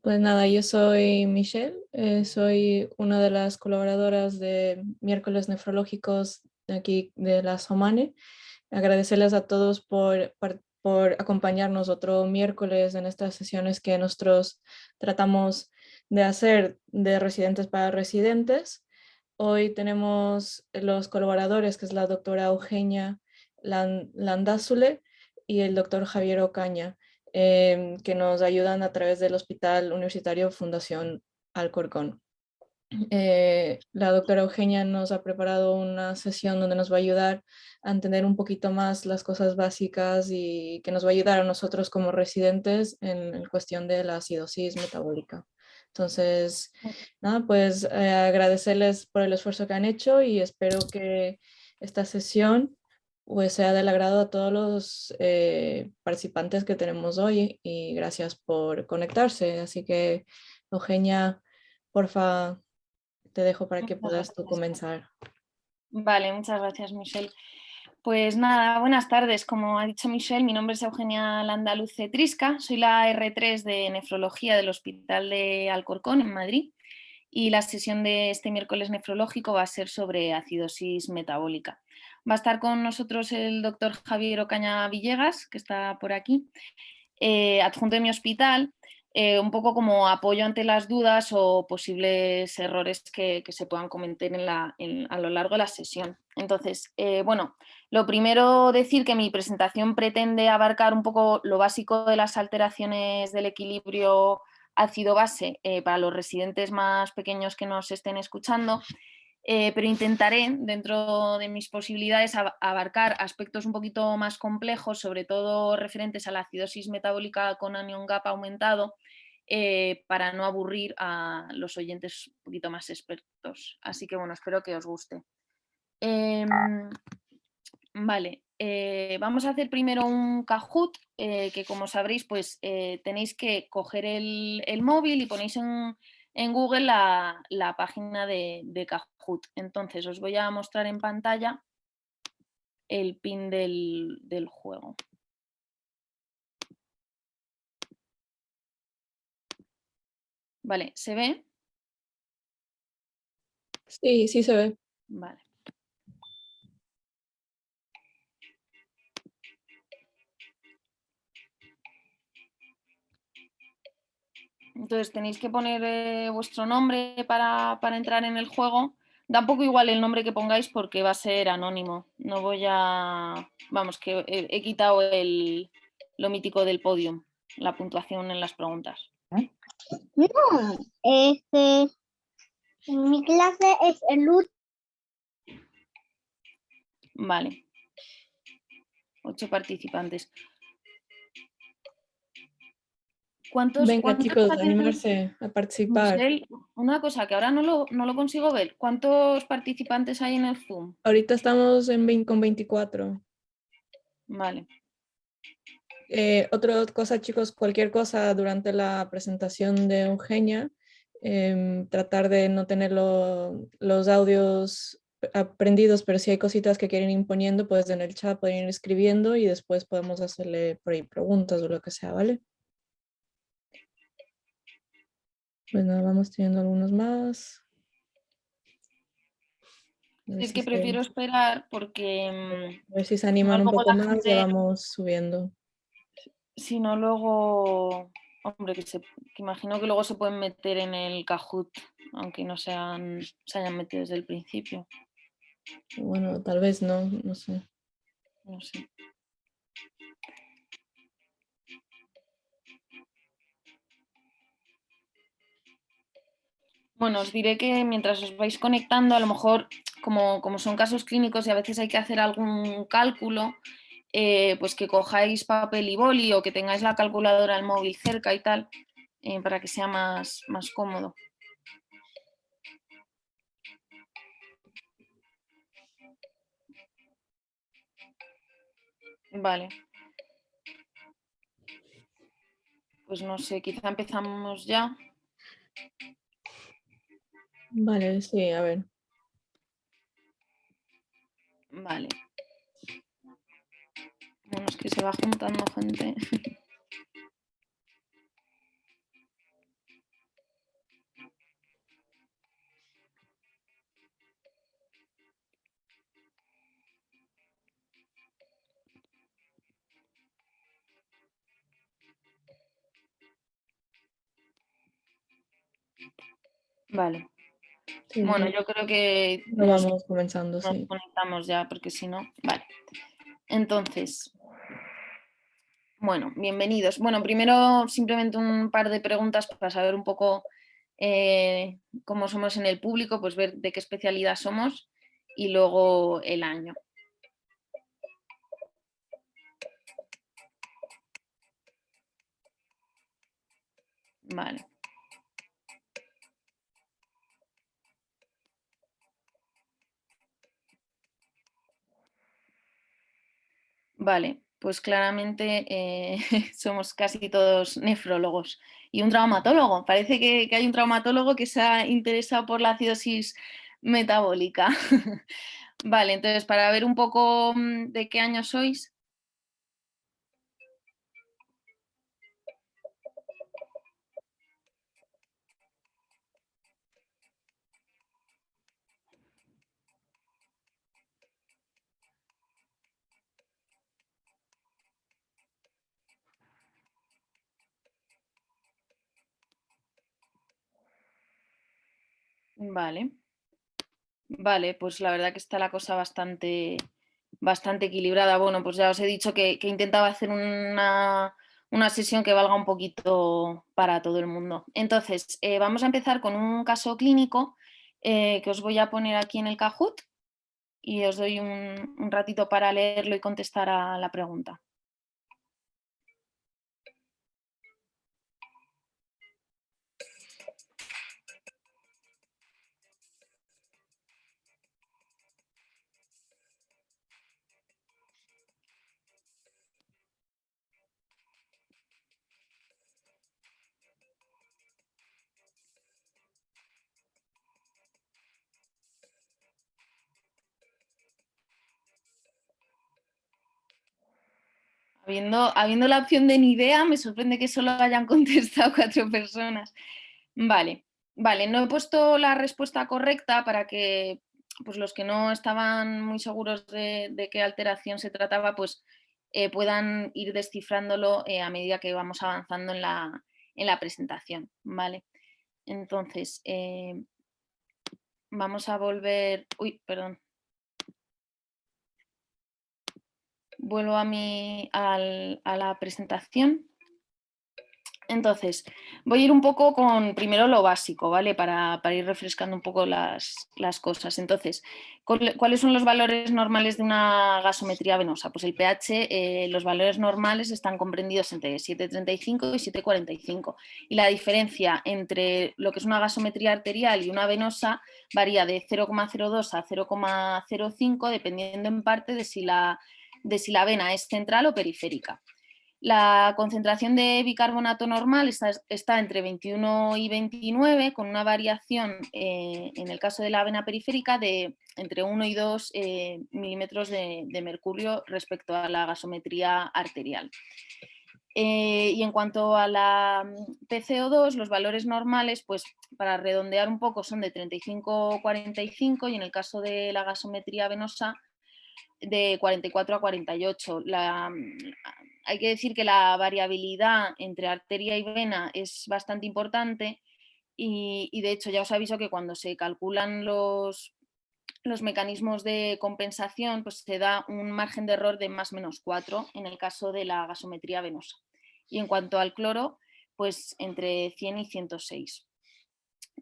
Pues nada, yo soy Michelle, soy una de las colaboradoras de Miércoles Nefrológicos de aquí de la Somane. Agradecerles a todos por acompañarnos otro miércoles en estas sesiones que nosotros tratamos de hacer de residentes para residentes. Hoy tenemos los colaboradores, que es la doctora Eugenia Landázule y el doctor Javier Ocaña, que nos ayudan a través del Hospital Universitario Fundación Alcorcón. La doctora Eugenia nos ha preparado una sesión donde nos va a ayudar a entender un poquito más las cosas básicas y que nos va a ayudar a nosotros como residentes en cuestión de la acidosis metabólica. Entonces, nada, pues agradecerles por el esfuerzo que han hecho y espero que esta sesión pues sea del agrado a todos los participantes que tenemos hoy y gracias por conectarse. Así que, Eugenia, porfa, te dejo para que Muchas puedas tú gracias. comenzar. Vale, muchas gracias, Michelle. Pues nada, buenas tardes. Como ha dicho Michelle, mi nombre es Eugenia Landaluce Trisca, soy la R3 de Nefrología del Hospital de Alcorcón, en Madrid, y la sesión de este miércoles nefrológico va a ser sobre acidosis metabólica. Va a estar con nosotros el doctor Javier Ocaña Villegas, que está por aquí, adjunto de mi hospital, un poco como apoyo ante las dudas o posibles errores que se puedan cometer a lo largo de la sesión. Entonces, bueno, lo primero decir que mi presentación pretende abarcar un poco lo básico de las alteraciones del equilibrio ácido-base para los residentes más pequeños que nos estén escuchando. Pero intentaré, dentro de mis posibilidades, abarcar aspectos un poquito más complejos, sobre todo referentes a la acidosis metabólica con anion gap aumentado, para no aburrir a los oyentes un poquito más expertos. Así que bueno, espero que os guste. Vale, vamos a hacer primero un Kahoot, que como sabréis, pues tenéis que coger el móvil y ponéis en Google la página de Kahoot. Entonces os voy a mostrar en pantalla el pin del juego. Vale, ¿se ve? Sí, sí se ve. Vale. Entonces tenéis que poner vuestro nombre para entrar en el juego. Da un poco igual el nombre que pongáis porque va a ser anónimo. No voy a... Vamos, que he quitado lo mítico del podium, la puntuación en las preguntas. No, mi clase es el último. Vale. 8 participantes. Venga, ¿Cuántos chicos, participantes? animarse a participar. Michelle, una cosa que ahora no lo consigo ver. ¿Cuántos participantes hay en el Zoom? Ahorita estamos con 24. Vale. Otra cosa, chicos, cualquier cosa durante la presentación de Eugenia, tratar de no tener los audios aprendidos, pero si hay cositas que quieren ir poniendo, pues en el chat pueden ir escribiendo y después podemos hacerle por ahí preguntas o lo que sea, ¿vale? Pues nada, vamos teniendo algunos más. A ver Es si que se, prefiero esperar porque a ver si se si no animan un luego poco la más, ya gente, vamos subiendo. si no luego, hombre, que imagino que luego se pueden meter en el Kahoot, aunque no se hayan metido desde el principio. Bueno, tal vez no, no sé. No sé. Bueno, os diré que mientras os vais conectando, a lo mejor, como son casos clínicos y a veces hay que hacer algún cálculo, pues que cojáis papel y boli o que tengáis la calculadora al móvil cerca y tal, para que sea más cómodo. Vale. Pues no sé, quizá empezamos ya. Vale, sí, a ver. Vale. Bueno, es que se va juntando gente. Vale. Sí, Bueno, yo creo que lo vamos comenzando, nos sí. conectamos ya, porque si no, vale. Entonces, bueno, bienvenidos. Bueno, primero simplemente un par de preguntas para saber un poco cómo somos en el público, pues ver de qué especialidad somos y luego el año. Vale. Vale, pues claramente somos casi todos nefrólogos. Y un traumatólogo. Parece que hay un traumatólogo que se ha interesado por la acidosis metabólica. Vale, entonces para ver un poco de qué año sois. Vale. Vale, pues la verdad que está la cosa bastante equilibrada. Bueno, pues ya os he dicho que intentaba hacer una sesión que valga un poquito para todo el mundo. Entonces, vamos a empezar con un caso clínico que os voy a poner aquí en el Kahoot y os doy un ratito para leerlo y contestar a la pregunta. Habiendo la opción de ni idea, me sorprende que solo hayan contestado 4 personas. Vale, no he puesto la respuesta correcta para que pues, los que no estaban muy seguros de qué alteración se trataba, pues puedan ir descifrándolo a medida que vamos avanzando en la presentación. Vale, entonces vamos a volver. Uy, perdón. Vuelvo a la presentación. Entonces, voy a ir un poco con primero lo básico, ¿vale? Para ir refrescando un poco las cosas. Entonces, ¿cuáles son los valores normales de una gasometría venosa? Pues el pH, los valores normales están comprendidos entre 7,35 y 7,45. Y la diferencia entre lo que es una gasometría arterial y una venosa varía de 0,02 a 0,05, dependiendo en parte de si la vena es central o periférica. La concentración de bicarbonato normal está entre 21 y 29, con una variación en el caso de la vena periférica de entre 1 y 2 milímetros de mercurio respecto a la gasometría arterial. Y en cuanto a la PCO2, los valores normales, pues para redondear un poco, son de 35-45 y en el caso de la gasometría venosa de 44 a 48. Hay que decir que la variabilidad entre arteria y vena es bastante importante y de hecho ya os aviso que cuando se calculan los mecanismos de compensación, pues se da un margen de error de más o menos 4 en el caso de la gasometría venosa. Y en cuanto al cloro, pues entre 100 y 106.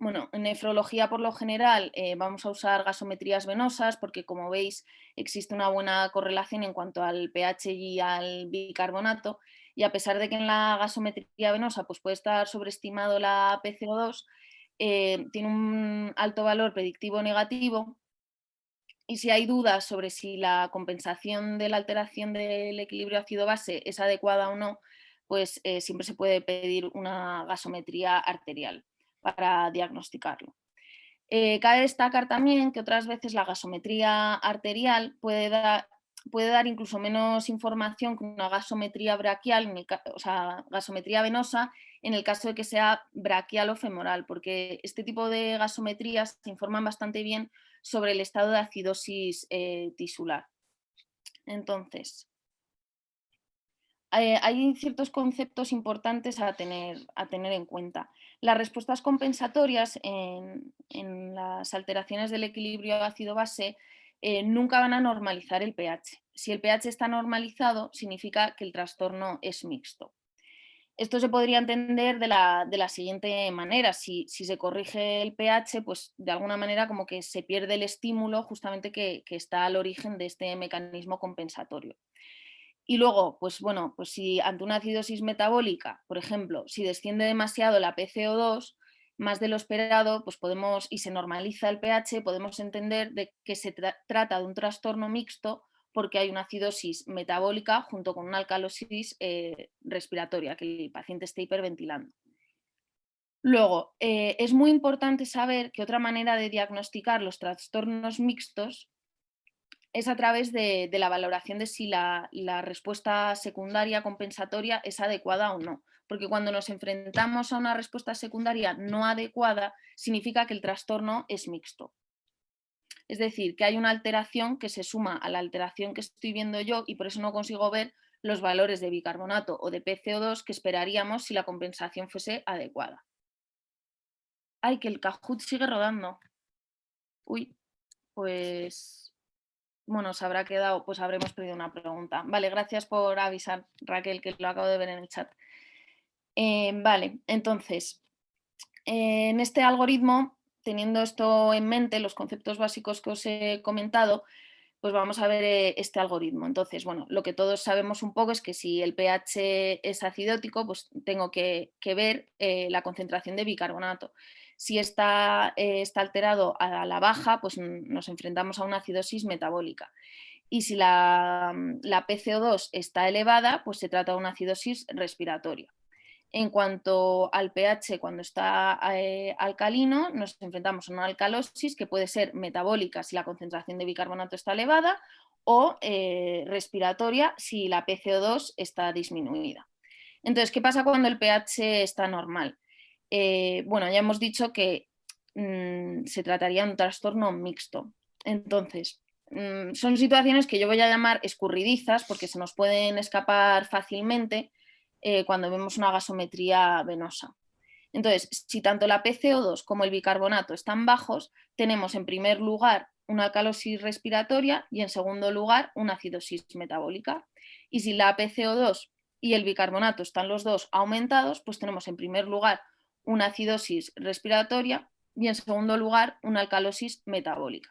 Bueno, en nefrología por lo general vamos a usar gasometrías venosas porque, como veis, existe una buena correlación en cuanto al pH y al bicarbonato, y a pesar de que en la gasometría venosa pues, puede estar sobreestimado la PCO2, tiene un alto valor predictivo negativo, y si hay dudas sobre si la compensación de la alteración del equilibrio ácido-base es adecuada o no, pues siempre se puede pedir una gasometría arterial para diagnosticarlo. Cabe destacar también que otras veces la gasometría arterial puede dar incluso menos información que una gasometría braquial, o sea, gasometría venosa, en el caso de que sea braquial o femoral, porque este tipo de gasometrías se informan bastante bien sobre el estado de acidosis tisular. Entonces, hay ciertos conceptos importantes a tener en cuenta. Las respuestas compensatorias en las alteraciones del equilibrio ácido-base nunca van a normalizar el pH. Si el pH está normalizado, significa que el trastorno es mixto. Esto se podría entender de la siguiente manera. Si se corrige el pH, pues de alguna manera como que se pierde el estímulo justamente que está al origen de este mecanismo compensatorio. Y luego, pues bueno, pues si ante una acidosis metabólica, por ejemplo, si desciende demasiado la PCO2, más de lo esperado, pues podemos, y se normaliza el pH, podemos entender de que se trata de un trastorno mixto porque hay una acidosis metabólica junto con una alcalosis respiratoria, que el paciente esté hiperventilando. Luego, es muy importante saber que otra manera de diagnosticar los trastornos mixtos es a través de la valoración de si la respuesta secundaria compensatoria es adecuada o no. Porque cuando nos enfrentamos a una respuesta secundaria no adecuada, significa que el trastorno es mixto. Es decir, que hay una alteración que se suma a la alteración que estoy viendo yo y por eso no consigo ver los valores de bicarbonato o de PCO2 que esperaríamos si la compensación fuese adecuada. ¡Ay, que el Kahoot sigue rodando! Uy, pues... Bueno, se habrá quedado, pues habremos perdido una pregunta. Vale, gracias por avisar, Raquel, que lo acabo de ver en el chat. Vale, entonces, en este algoritmo, teniendo esto en mente, los conceptos básicos que os he comentado, pues vamos a ver este algoritmo. Entonces, bueno, lo que todos sabemos un poco es que si el pH es acidótico, pues tengo que ver la concentración de bicarbonato. Si está alterado a la baja, pues nos enfrentamos a una acidosis metabólica. Y si la PCO2 está elevada, pues se trata de una acidosis respiratoria. En cuanto al pH, cuando está alcalino, nos enfrentamos a una alcalosis que puede ser metabólica si la concentración de bicarbonato está elevada o respiratoria si la PCO2 está disminuida. Entonces, ¿qué pasa cuando el pH está normal? Bueno, ya hemos dicho que se trataría de un trastorno mixto. Entonces, son situaciones que yo voy a llamar escurridizas porque se nos pueden escapar fácilmente cuando vemos una gasometría venosa. Entonces, si tanto la PCO2 como el bicarbonato están bajos, tenemos en primer lugar una alcalosis respiratoria y en segundo lugar una acidosis metabólica. Y si la PCO2 y el bicarbonato están los dos aumentados, pues tenemos en primer lugar una acidosis respiratoria y en segundo lugar una alcalosis metabólica.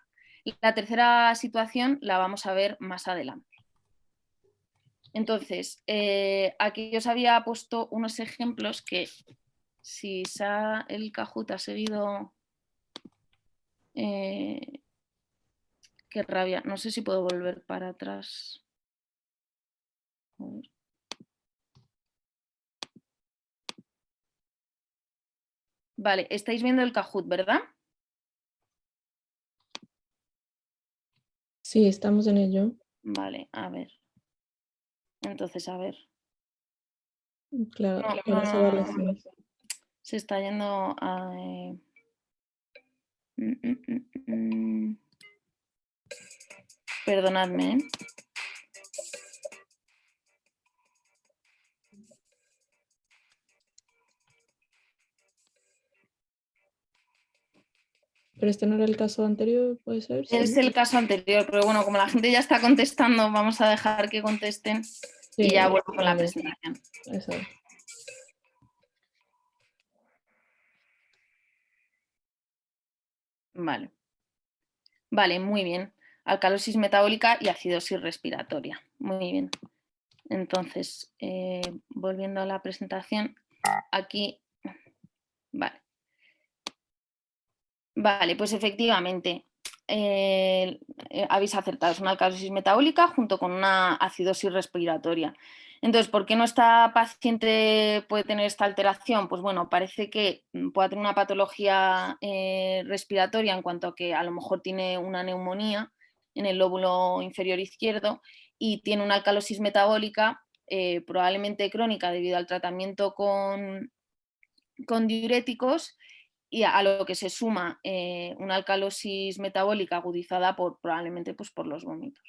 La tercera situación la vamos a ver más adelante. Entonces, aquí os había puesto unos ejemplos que si el Kahoot ha seguido... qué rabia, no sé si puedo volver para atrás. A ver. Vale, estáis viendo el Kahoot, ¿verdad? Sí, estamos en ello. Vale, a ver. Entonces, a ver. Claro, No, ahora se va a las seis. se está yendo a... Perdonadme, ¿eh? Pero este no era el caso anterior, ¿puede ser? Es Sí. el caso anterior, pero bueno, como la gente ya está contestando, vamos a dejar que contesten y ya vuelvo con la vale, presentación. eso es. Vale. Vale, muy bien. Alcalosis metabólica y acidosis respiratoria. Muy bien. Entonces, volviendo a la presentación, aquí... Vale. Vale, pues efectivamente, habéis acertado, es una alcalosis metabólica junto con una acidosis respiratoria. Entonces, ¿por qué nuestra paciente puede tener esta alteración? Pues bueno, parece que puede tener una patología respiratoria en cuanto a que a lo mejor tiene una neumonía en el lóbulo inferior izquierdo y tiene una alcalosis metabólica probablemente crónica debido al tratamiento con diuréticos y a lo que se suma una alcalosis metabólica agudizada probablemente pues, por los vómitos.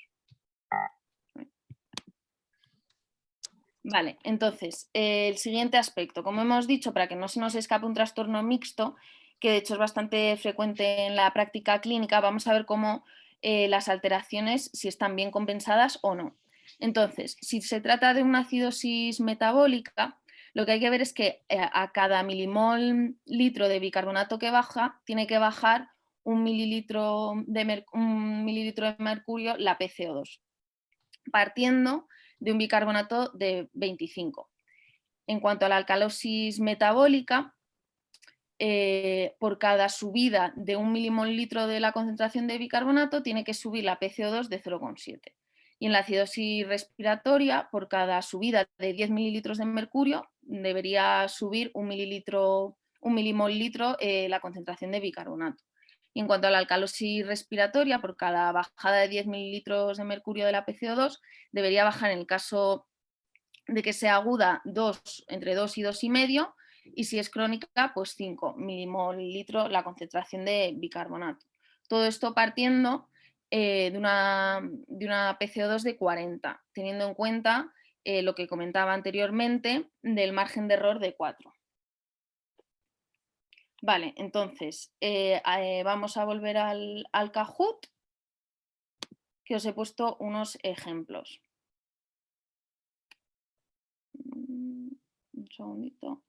Vale, entonces, el siguiente aspecto, como hemos dicho, para que no se nos escape un trastorno mixto, que de hecho es bastante frecuente en la práctica clínica, vamos a ver cómo las alteraciones, si están bien compensadas o no. Entonces, si se trata de una acidosis metabólica, lo que hay que ver es que a cada milimol litro de bicarbonato que baja, tiene que bajar un mililitro de mercurio la PCO2, partiendo de un bicarbonato de 25. En cuanto a la alcalosis metabólica, por cada subida de un milimol litro de la concentración de bicarbonato tiene que subir la PCO2 de 0,7. Y en la acidosis respiratoria, por cada subida de 10 mililitros de mercurio, debería subir un milimol litro la concentración de bicarbonato. Y en cuanto a la alcalosis respiratoria, por cada bajada de 10 mililitros de mercurio de la PCO2, debería bajar, en el caso de que sea aguda, entre 2 y 2,5, y si es crónica, pues 5 milimol litro la concentración de bicarbonato. Todo esto partiendo de una PCO2 de 40, teniendo en cuenta lo que comentaba anteriormente del margen de error de 4. Vale, entonces vamos a volver al Kahoot, que os he puesto unos ejemplos. Un segundito.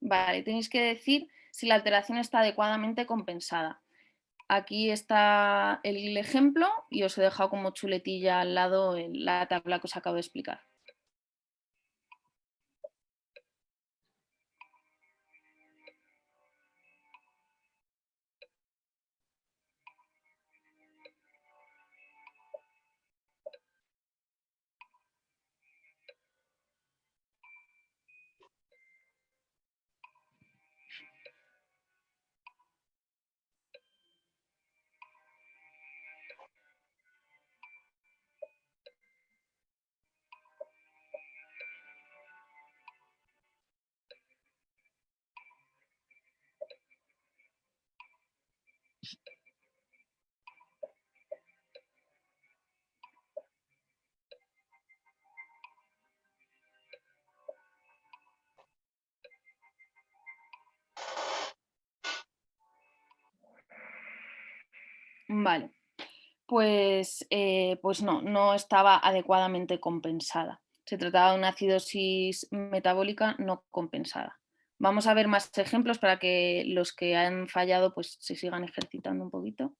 Vale, tenéis que decir si la alteración está adecuadamente compensada. Aquí está el ejemplo y os he dejado como chuletilla al lado la tabla que os acabo de explicar. Vale, pues no estaba adecuadamente compensada. Se trataba de una acidosis metabólica no compensada. Vamos a ver más ejemplos para que los que han fallado pues se sigan ejercitando un poquito.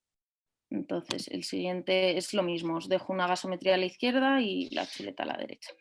Entonces, el siguiente es lo mismo. Os dejo una gasometría a la izquierda y la chuleta a la derecha.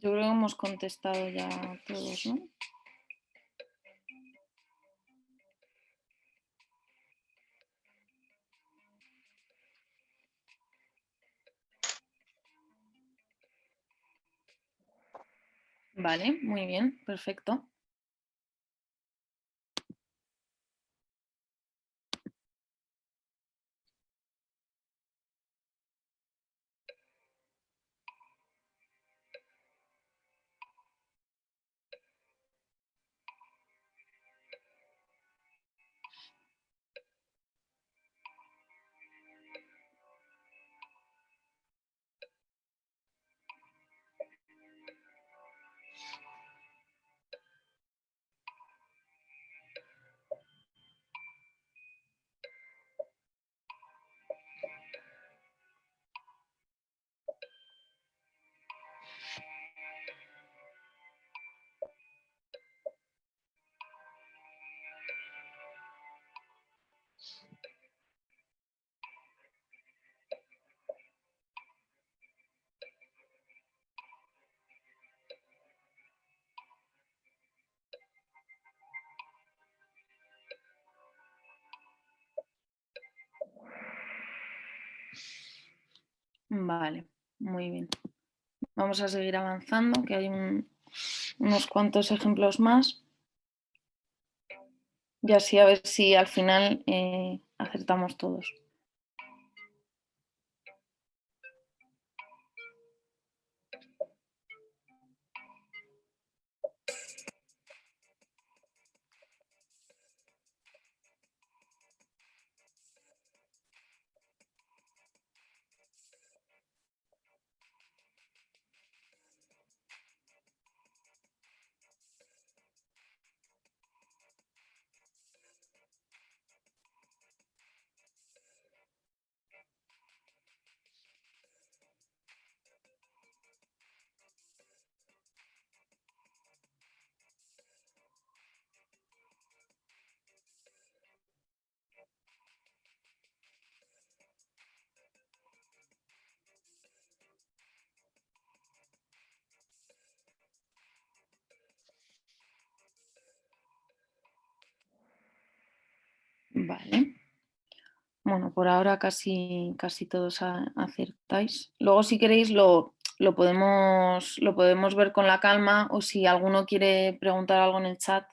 Yo creo que hemos contestado ya todos, ¿no? Vale, muy bien, perfecto. Vale, muy bien. Vamos a seguir avanzando, que hay unos cuantos ejemplos más. Y así a ver si al final acertamos todos. Vale. Bueno, por ahora casi todos acertáis. Luego, si queréis, lo podemos ver con la calma, o si alguno quiere preguntar algo en el chat.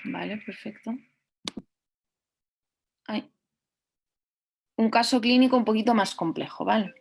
Vale, perfecto. Hay un caso clínico un poquito más complejo, ¿vale?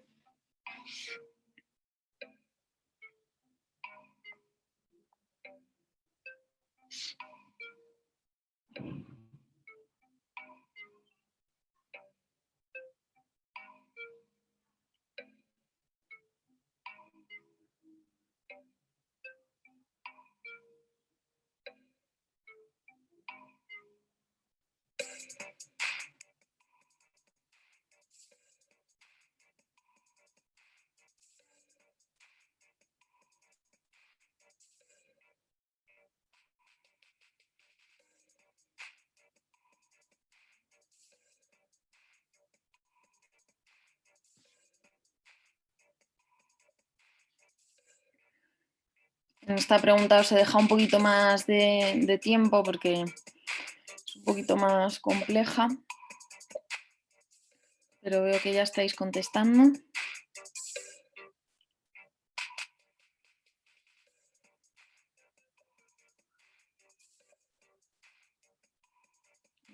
En esta pregunta os he dejado un poquito más de tiempo porque es un poquito más compleja, pero veo que ya estáis contestando.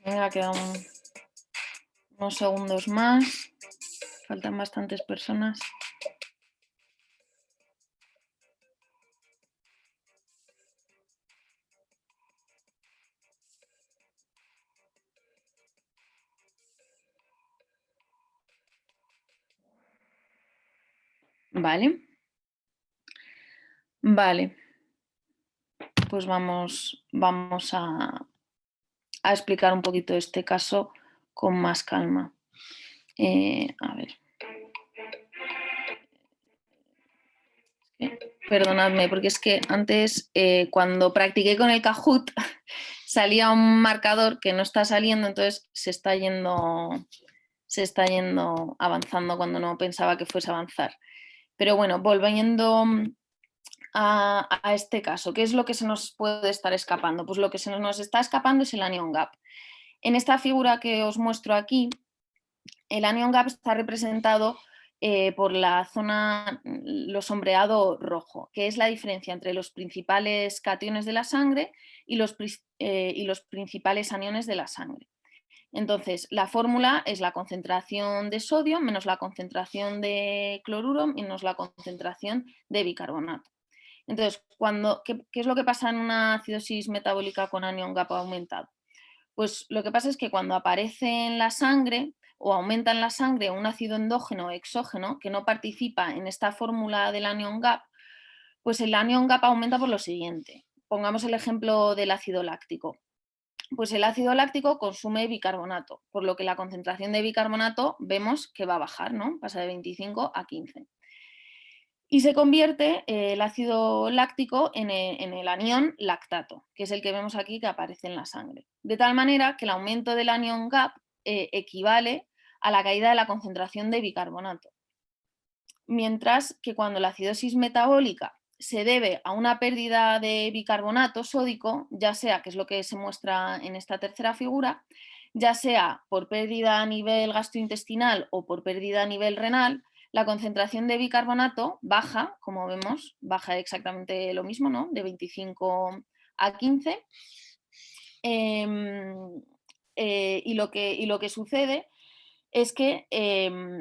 Venga, quedan unos segundos más. Faltan bastantes personas. Vale. Vale. Pues vamos a explicar un poquito este caso con más calma. A ver. Perdonadme, porque es que antes, cuando practiqué con el Kahoot, salía un marcador que no está saliendo, entonces se está yendo avanzando cuando no pensaba que fuese a avanzar. Pero bueno, volviendo a este caso, ¿qué es lo que se nos puede estar escapando? Pues lo que se nos está escapando es el anion gap. En esta figura que os muestro aquí, el anion gap está representado por la zona, lo sombreado rojo, que es la diferencia entre los principales cationes de la sangre y los principales aniones de la sangre. Entonces, la fórmula es la concentración de sodio menos la concentración de cloruro menos la concentración de bicarbonato. Entonces, ¿qué es lo que pasa en una acidosis metabólica con anión GAP aumentado? Pues lo que pasa es que cuando aparece en la sangre o aumenta en la sangre un ácido endógeno o exógeno que no participa en esta fórmula del anión GAP, pues el anión GAP aumenta por lo siguiente. Pongamos el ejemplo del ácido láctico. Pues el ácido láctico consume bicarbonato, por lo que la concentración de bicarbonato vemos que va a bajar, ¿no? Pasa de 25 a 15. Y se convierte el ácido láctico en el anión lactato, que es el que vemos aquí que aparece en la sangre. De tal manera que el aumento del anión GAP equivale a la caída de la concentración de bicarbonato. Mientras que cuando la acidosis metabólica se debe a una pérdida de bicarbonato sódico, ya sea, que es lo que se muestra en esta tercera figura, ya sea por pérdida a nivel gastrointestinal o por pérdida a nivel renal, la concentración de bicarbonato baja, como vemos, baja exactamente lo mismo, ¿no? De 25 a 15. Y lo que sucede es que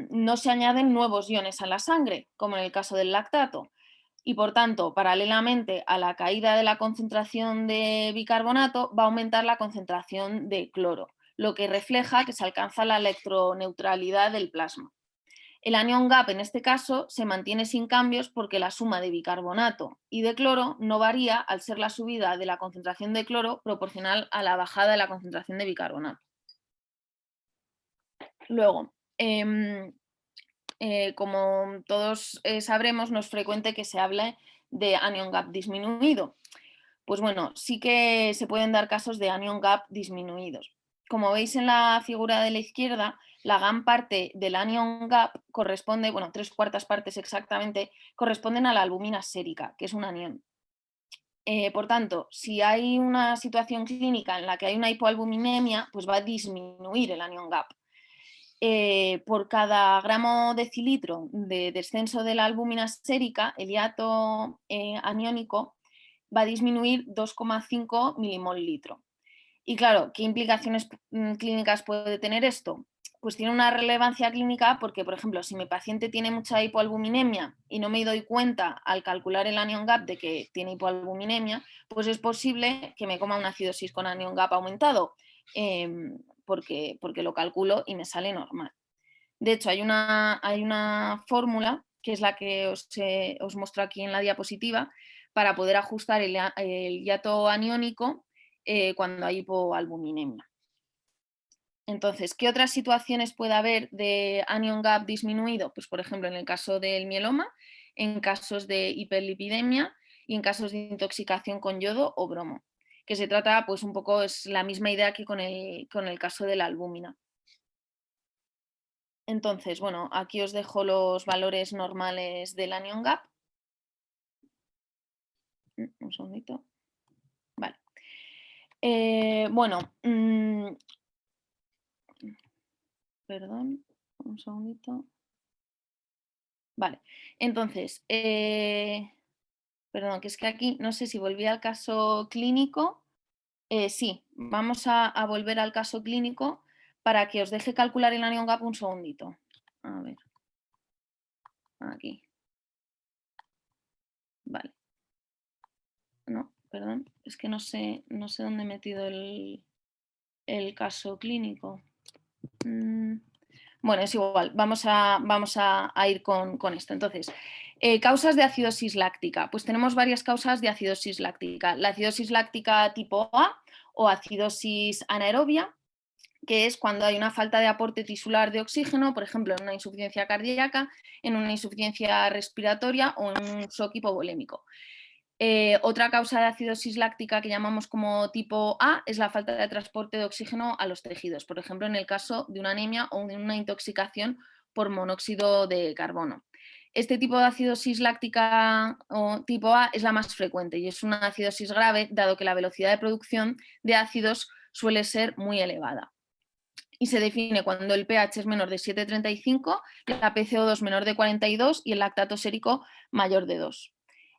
no se añaden nuevos iones a la sangre, como en el caso del lactato. Y por tanto, paralelamente a la caída de la concentración de bicarbonato, va a aumentar la concentración de cloro, lo que refleja que se alcanza la electroneutralidad del plasma. El anión GAP en este caso se mantiene sin cambios porque la suma de bicarbonato y de cloro no varía al ser la subida de la concentración de cloro proporcional a la bajada de la concentración de bicarbonato. Luego, como todos sabremos, no es frecuente que se hable de anion gap disminuido. Pues bueno, sí que se pueden dar casos de anion gap disminuidos. Como veis en la figura de la izquierda, la gran parte del anion gap corresponde, bueno, 3/4 partes exactamente, corresponden a la albúmina sérica, que es un anión. Por tanto, si hay una situación clínica en la que hay una hipoalbuminemia, pues va a disminuir el anion gap. Por cada gramo decilitro de descenso de la albúmina sérica, el hiato aniónico va a disminuir 2,5 milimol litro. Y claro, ¿qué implicaciones clínicas puede tener esto? Pues tiene una relevancia clínica porque, por ejemplo, si mi paciente tiene mucha hipoalbuminemia y no me doy cuenta al calcular el anion gap de que tiene hipoalbuminemia, pues es posible que me coma una acidosis con anion gap aumentado, porque lo calculo y me sale normal. De hecho, hay una fórmula, que es la que os muestro aquí en la diapositiva, para poder ajustar el hiato aniónico cuando hay hipoalbuminemia. Entonces, ¿qué otras situaciones puede haber de anion gap disminuido? Pues, por ejemplo, en el caso del mieloma, en casos de hiperlipidemia y en casos de intoxicación con yodo o bromo, que se trata, pues un poco, es la misma idea que con el caso de la albúmina. Entonces, bueno, aquí os dejo los valores normales del anion gap. Un segundito. Vale. Bueno, perdón, un segundito. Vale, entonces, perdón, que es que aquí no sé si volví al caso clínico. Sí, vamos a volver al caso clínico para que os deje calcular el anion gap un segundito. A ver, aquí. Vale. No, perdón, es que no sé dónde he metido el caso clínico. Bueno, es igual, vamos a ir con esto. Entonces, causas de acidosis láctica. Pues tenemos varias causas de acidosis láctica. La acidosis láctica tipo A o acidosis anaerobia, que es cuando hay una falta de aporte tisular de oxígeno, por ejemplo, en una insuficiencia cardíaca, en una insuficiencia respiratoria o en un shock hipovolémico. Otra causa de acidosis láctica que llamamos como tipo A es la falta de transporte de oxígeno a los tejidos, por ejemplo, en el caso de una anemia o de una intoxicación por monóxido de carbono. Este tipo de acidosis láctica o tipo A es la más frecuente y es una acidosis grave, dado que la velocidad de producción de ácidos suele ser muy elevada. y se define cuando el pH es menor de 7,35, la PCO2 menor de 42 y el lactato sérico mayor de 2.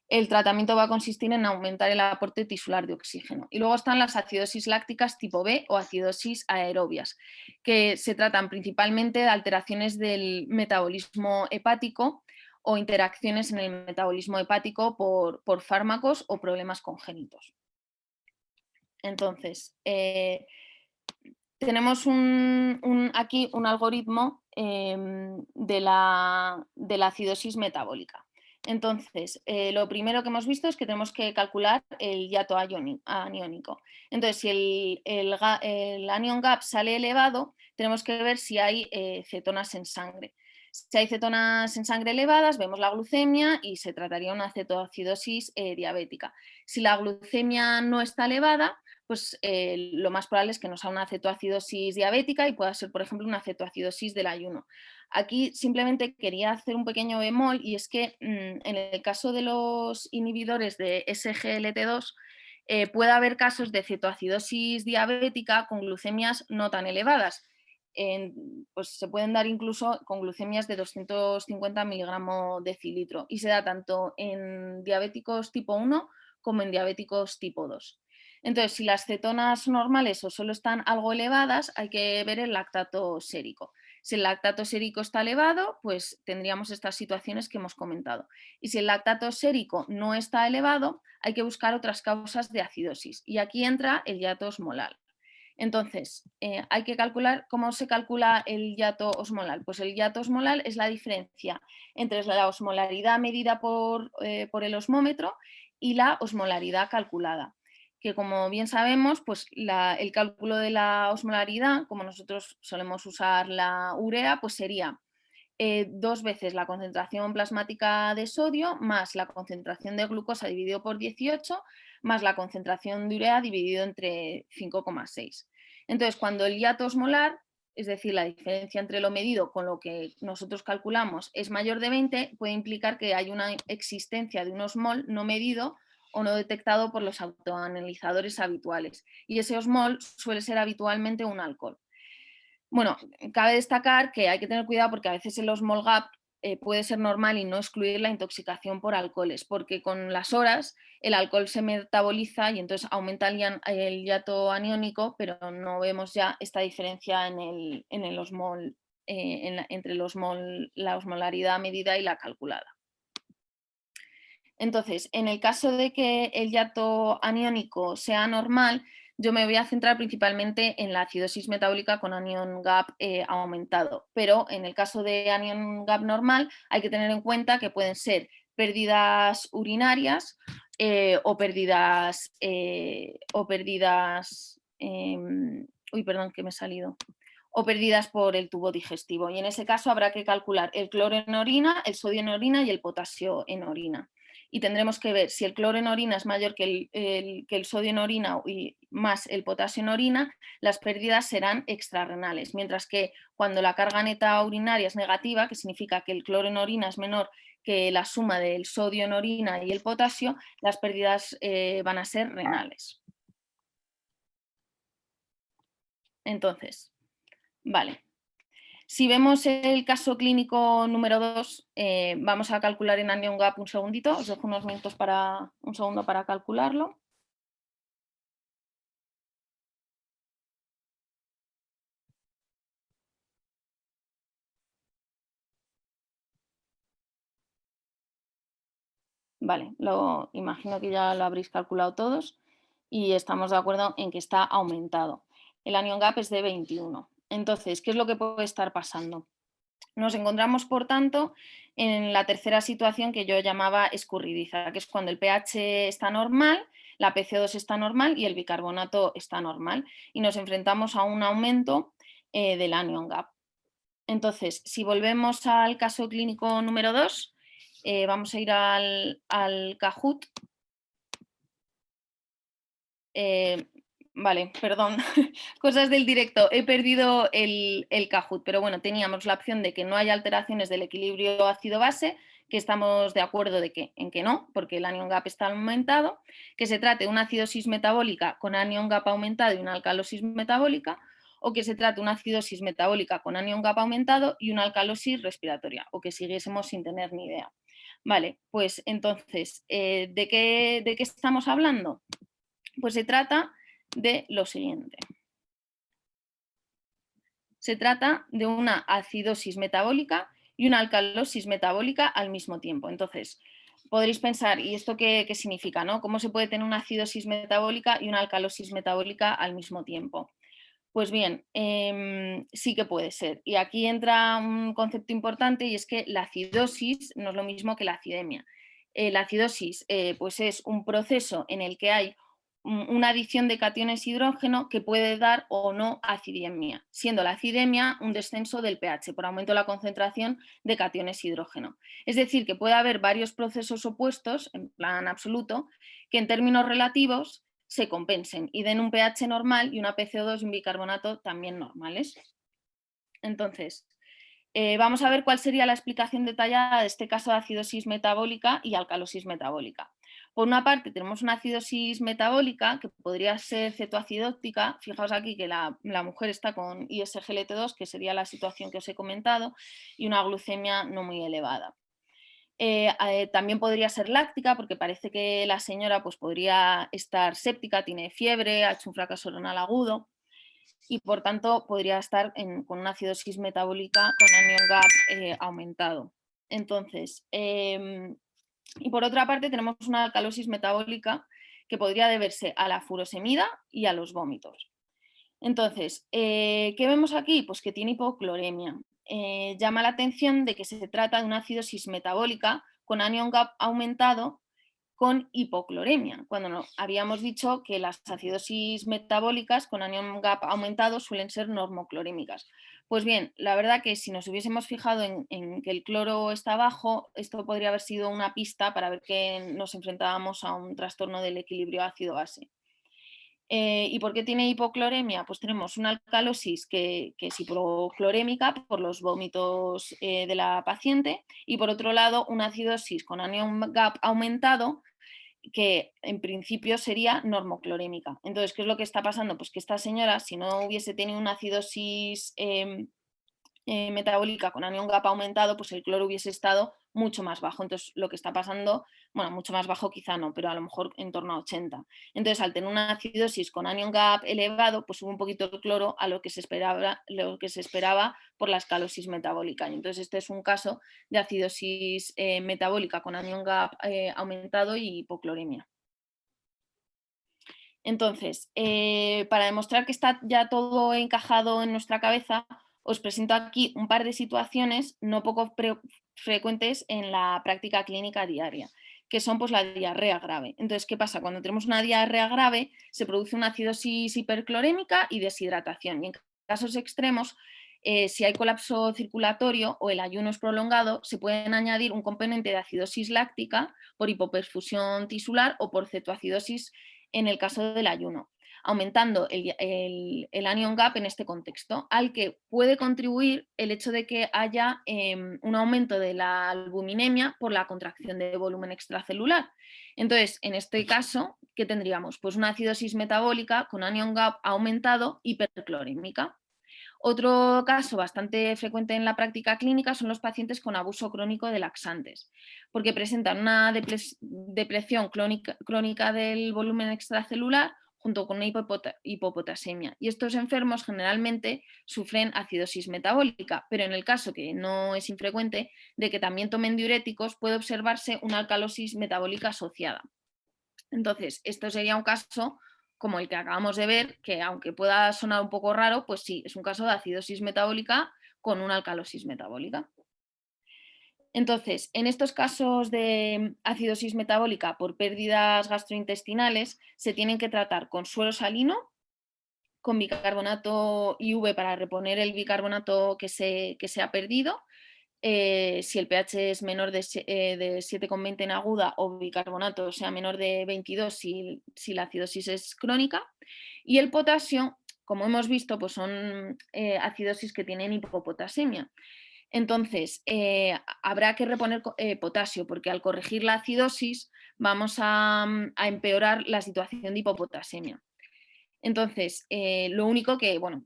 El tratamiento va a consistir en aumentar el aporte tisular de oxígeno. Y luego están las acidosis lácticas tipo B o acidosis aerobias, que se tratan principalmente de alteraciones del metabolismo hepático o interacciones en el metabolismo hepático por fármacos o problemas congénitos. Entonces, tenemos aquí un algoritmo de la acidosis metabólica. Entonces, lo primero que hemos visto es que tenemos que calcular el hiato aniónico. Entonces, si el anion gap sale elevado, tenemos que ver si hay cetonas en sangre. Si hay cetonas en sangre elevadas, vemos la glucemia y se trataría una cetoacidosis diabética. Si la glucemia no está elevada, pues lo más probable es que no sea una cetoacidosis diabética y pueda ser, por ejemplo, una cetoacidosis del ayuno. Aquí simplemente quería hacer un pequeño bemol y es que en el caso de los inhibidores de SGLT2 puede haber casos de cetoacidosis diabética con glucemias no tan elevadas. Pues se pueden dar incluso con glucemias de 250 miligramos decilitro y se da tanto en diabéticos tipo 1 como en diabéticos tipo 2. Entonces, si las cetonas normales o solo están algo elevadas, hay que ver el lactato sérico. Si el lactato sérico está elevado, pues tendríamos estas situaciones que hemos comentado. Y si el lactato sérico no está elevado, hay que buscar otras causas de acidosis. Y aquí entra el hiato osmolar. Entonces, hay que calcular cómo se calcula el hiato osmolar. Pues el hiato osmolar es la diferencia entre la osmolaridad medida por el osmómetro y la osmolaridad calculada, que como bien sabemos, pues el cálculo de la osmolaridad, como nosotros solemos usar la urea, pues sería 2 veces la concentración plasmática de sodio más la concentración de glucosa dividido por 18 más la concentración de urea dividido entre 5,6. Entonces, cuando el hiato osmolar, es decir, la diferencia entre lo medido con lo que nosotros calculamos, es mayor de 20, puede implicar que hay una existencia de un osmol no medido o no detectado por los autoanalizadores habituales. Y ese osmol suele ser habitualmente un alcohol. Bueno, cabe destacar que hay que tener cuidado porque a veces el osmol gap puede ser normal y no excluir la intoxicación por alcoholes, porque con las horas el alcohol se metaboliza y entonces aumenta el hiato aniónico, pero no vemos ya esta diferencia en el osmol, entre la osmolaridad medida y la calculada. Entonces, en el caso de que el hiato aniónico sea normal, yo me voy a centrar principalmente en la acidosis metabólica con anion gap aumentado, pero en el caso de anion gap normal hay que tener en cuenta que pueden ser pérdidas urinarias o pérdidas, o pérdidas por el tubo digestivo. Y en ese caso habrá que calcular el cloro en orina, el sodio en orina y el potasio en orina. Y tendremos que ver si el cloro en orina es mayor que el sodio en orina y más el potasio en orina, las pérdidas serán extrarrenales, mientras que cuando la carga neta urinaria es negativa, que significa que el cloro en orina es menor que la suma del sodio en orina y el potasio, las pérdidas van a ser renales. Entonces, vale. Si vemos el caso clínico número 2, vamos a calcular en anion gap un segundito, os dejo unos minutos un segundo para calcularlo. Vale, imagino que ya lo habréis calculado todos y estamos de acuerdo en que está aumentado. El anion gap es de 21. Entonces, ¿qué es lo que puede estar pasando? Nos encontramos, por tanto, en la tercera situación que yo llamaba escurridiza, que es cuando el pH está normal, la PCO2 está normal y el bicarbonato está normal. Y nos enfrentamos a un aumento del anion gap. Entonces, si volvemos al caso clínico número 2, vamos a ir al Kahoot. Vale, perdón, cosas del directo, he perdido el Kahoot, pero bueno, teníamos la opción de que no haya alteraciones del equilibrio ácido-base, que estamos de acuerdo en que no, porque el anion gap está aumentado, que se trate de una acidosis metabólica con anion gap aumentado y una alcalosis metabólica, o que se trate de una acidosis metabólica con anion gap aumentado y una alcalosis respiratoria, o que siguiésemos sin tener ni idea. Vale, pues entonces, ¿de qué estamos hablando? Pues se trata de lo siguiente. Se trata de una acidosis metabólica y una alcalosis metabólica al mismo tiempo. Entonces, podréis pensar, ¿y esto qué significa, no? ¿Cómo se puede tener una acidosis metabólica y una alcalosis metabólica al mismo tiempo? Pues bien, sí que puede ser. Y aquí entra un concepto importante y es que la acidosis no es lo mismo que la acidemia. La acidosis pues es un proceso en el que hay una adición de cationes hidrógeno que puede dar o no acidemia, siendo la acidemia un descenso del pH por aumento de la concentración de cationes hidrógeno. Es decir, que puede haber varios procesos opuestos, en plan absoluto, que en términos relativos se compensen y den un pH normal y una PCO2 y un bicarbonato también normales. Entonces, vamos a ver cuál sería la explicación detallada de este caso de acidosis metabólica y alcalosis metabólica. Por una parte tenemos una acidosis metabólica que podría ser cetoacidótica. Fijaos aquí que la mujer está con ISGLT2, que sería la situación que os he comentado, y una glucemia no muy elevada. También podría ser láctica, porque parece que la señora pues, podría estar séptica, tiene fiebre, ha hecho un fracaso renal agudo y por tanto podría estar con una acidosis metabólica con anion gap aumentado. Entonces, y por otra parte tenemos una alcalosis metabólica que podría deberse a la furosemida y a los vómitos. Entonces, ¿qué vemos aquí? Pues que tiene hipocloremia. Llama la atención de que se trata de una acidosis metabólica con anion gap aumentado con hipocloremia, cuando habíamos dicho que las acidosis metabólicas con anion gap aumentado suelen ser normoclorémicas. Pues bien, la verdad que si nos hubiésemos fijado en que el cloro está bajo, esto podría haber sido una pista para ver que nos enfrentábamos a un trastorno del equilibrio ácido-base. ¿Y por qué tiene hipocloremia? Pues tenemos una alcalosis que es hipoclorémica por los vómitos de la paciente y por otro lado una acidosis con anion gap aumentado que en principio sería normoclorémica. Entonces, ¿qué es lo que está pasando? Pues que esta señora, si no hubiese tenido una acidosis metabólica con anion gap aumentado, pues el cloro hubiese estado mucho más bajo. Entonces, lo que está pasando, bueno, mucho más bajo quizá no, pero a lo mejor en torno a 80. Entonces, al tener una acidosis con anion gap elevado, pues sube un poquito el cloro a lo que se esperaba por la escalosis metabólica. Y entonces, este es un caso de acidosis metabólica con anion gap aumentado y hipocloremia. Entonces, para demostrar que está ya todo encajado en nuestra cabeza, os presento aquí un par de situaciones no poco frecuentes en la práctica clínica diaria, que son pues, la diarrea grave. Entonces, ¿qué pasa? Cuando tenemos una diarrea grave, se produce una acidosis hiperclorémica y deshidratación. Y en casos extremos, si hay colapso circulatorio o el ayuno es prolongado, se pueden añadir un componente de acidosis láctica por hipoperfusión tisular o por cetoacidosis en el caso del ayuno, aumentando el anion gap en este contexto, al que puede contribuir el hecho de que haya un aumento de la albuminemia por la contracción de volumen extracelular. Entonces, en este caso, ¿qué tendríamos? Pues una acidosis metabólica con anion gap aumentado hiperclorémica. Otro caso bastante frecuente en la práctica clínica son los pacientes con abuso crónico de laxantes, porque presentan una depresión crónica del volumen extracelular junto con una hipopotasemia. Y estos enfermos generalmente sufren acidosis metabólica, pero en el caso, que no es infrecuente, de que también tomen diuréticos, puede observarse una alcalosis metabólica asociada. Entonces, esto sería un caso como el que acabamos de ver, que aunque pueda sonar un poco raro, pues sí, es un caso de acidosis metabólica con una alcalosis metabólica. Entonces, en estos casos de acidosis metabólica por pérdidas gastrointestinales, se tienen que tratar con suero salino, con bicarbonato IV para reponer el bicarbonato que se ha perdido, si el pH es menor de 7,20 en aguda o bicarbonato, o sea, menor de 22 si la acidosis es crónica. Y el potasio, como hemos visto, pues son acidosis que tienen hipopotasemia. Entonces, habrá que reponer potasio, porque al corregir la acidosis vamos a empeorar la situación de hipopotasemia. Entonces, lo único que, bueno,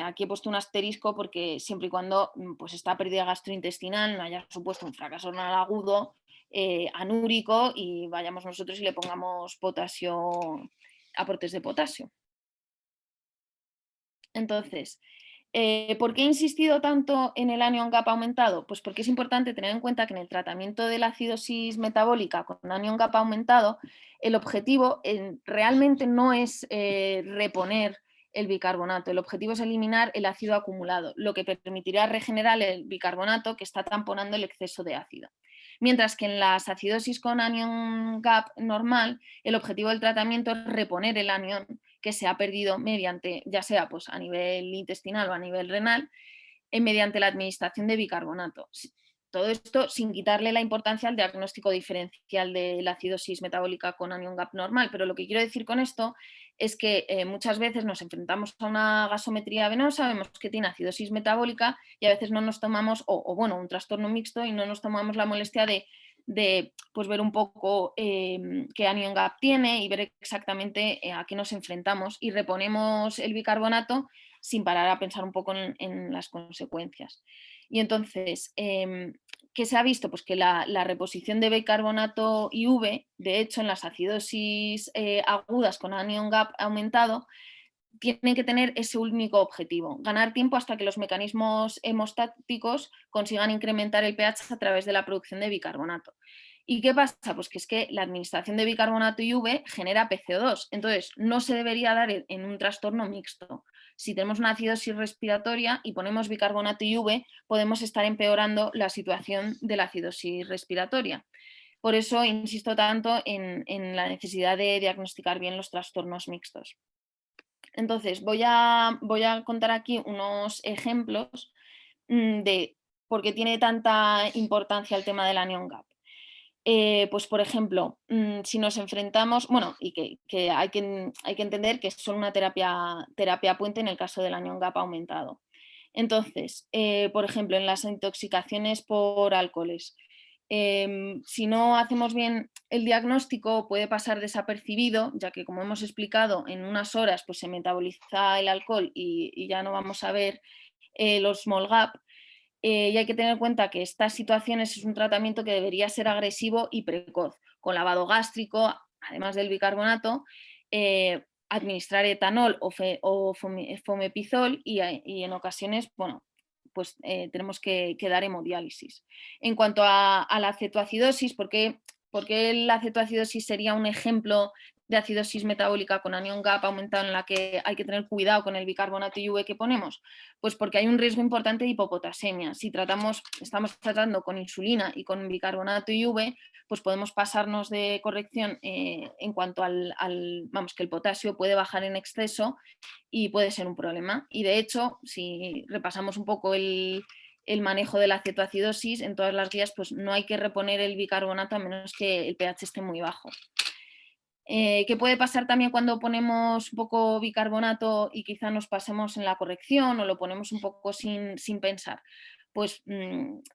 aquí he puesto un asterisco porque siempre y cuando pues esta pérdida gastrointestinal no haya supuesto un fracaso renal agudo, anúrico, y vayamos nosotros y le pongamos potasio, aportes de potasio. Entonces, ¿por qué he insistido tanto en el anion gap aumentado? Pues porque es importante tener en cuenta que en el tratamiento de la acidosis metabólica con anion gap aumentado, el objetivo realmente no es reponer el bicarbonato, el objetivo es eliminar el ácido acumulado, lo que permitirá regenerar el bicarbonato que está tamponando el exceso de ácido. Mientras que en las acidosis con anion gap normal, el objetivo del tratamiento es reponer el anión que se ha perdido mediante, ya sea pues, a nivel intestinal o a nivel renal, mediante la administración de bicarbonato. Todo esto sin quitarle la importancia al diagnóstico diferencial de la acidosis metabólica con anion gap normal, pero lo que quiero decir con esto es que muchas veces nos enfrentamos a una gasometría venosa, vemos que tiene acidosis metabólica y a veces no nos tomamos, bueno, un trastorno mixto, y no nos tomamos la molestia de pues, ver un poco qué anion gap tiene y ver exactamente a qué nos enfrentamos, y reponemos el bicarbonato sin parar a pensar un poco en las consecuencias. Y entonces, ¿qué se ha visto? Pues que la reposición de bicarbonato IV, de hecho, en las acidosis agudas con anion gap aumentado, tienen que tener ese único objetivo, ganar tiempo hasta que los mecanismos hemostáticos consigan incrementar el pH a través de la producción de bicarbonato. ¿Y qué pasa? Pues que es que la administración de bicarbonato IV genera PCO2, entonces no se debería dar en un trastorno mixto. Si tenemos una acidosis respiratoria y ponemos bicarbonato IV, podemos estar empeorando la situación de la acidosis respiratoria. Por eso insisto tanto en la necesidad de diagnosticar bien los trastornos mixtos. Entonces, voy a contar aquí unos ejemplos de por qué tiene tanta importancia el tema del anion gap. Pues, por ejemplo, si nos enfrentamos, bueno, y que hay que entender que es solo una terapia puente en el caso del anion gap aumentado. Entonces, por ejemplo, en las intoxicaciones por alcoholes, si no hacemos bien el diagnóstico puede pasar desapercibido, ya que, como hemos explicado, en unas horas pues, se metaboliza el alcohol y ya no vamos a ver los small gap. Y hay que tener en cuenta que estas situaciones es un tratamiento que debería ser agresivo y precoz, con lavado gástrico, además del bicarbonato, administrar etanol o fomepizol y en ocasiones, bueno, pues tenemos que dar hemodiálisis. En cuanto a la acetoacidosis, ¿por qué la acetoacidosis sería un ejemplo de acidosis metabólica con anion gap aumentado en la que hay que tener cuidado con el bicarbonato IV que ponemos? Pues porque hay un riesgo importante de hipopotasemia. Si estamos tratando con insulina y con bicarbonato IV, pues podemos pasarnos de corrección en cuanto vamos, que el potasio puede bajar en exceso y puede ser un problema. Y de hecho, si repasamos un poco el manejo de la acetoacidosis, en todas las guías pues no hay que reponer el bicarbonato a menos que el pH esté muy bajo. ¿Qué puede pasar también cuando ponemos un poco bicarbonato y quizá nos pasemos en la corrección o lo ponemos un poco sin pensar? Pues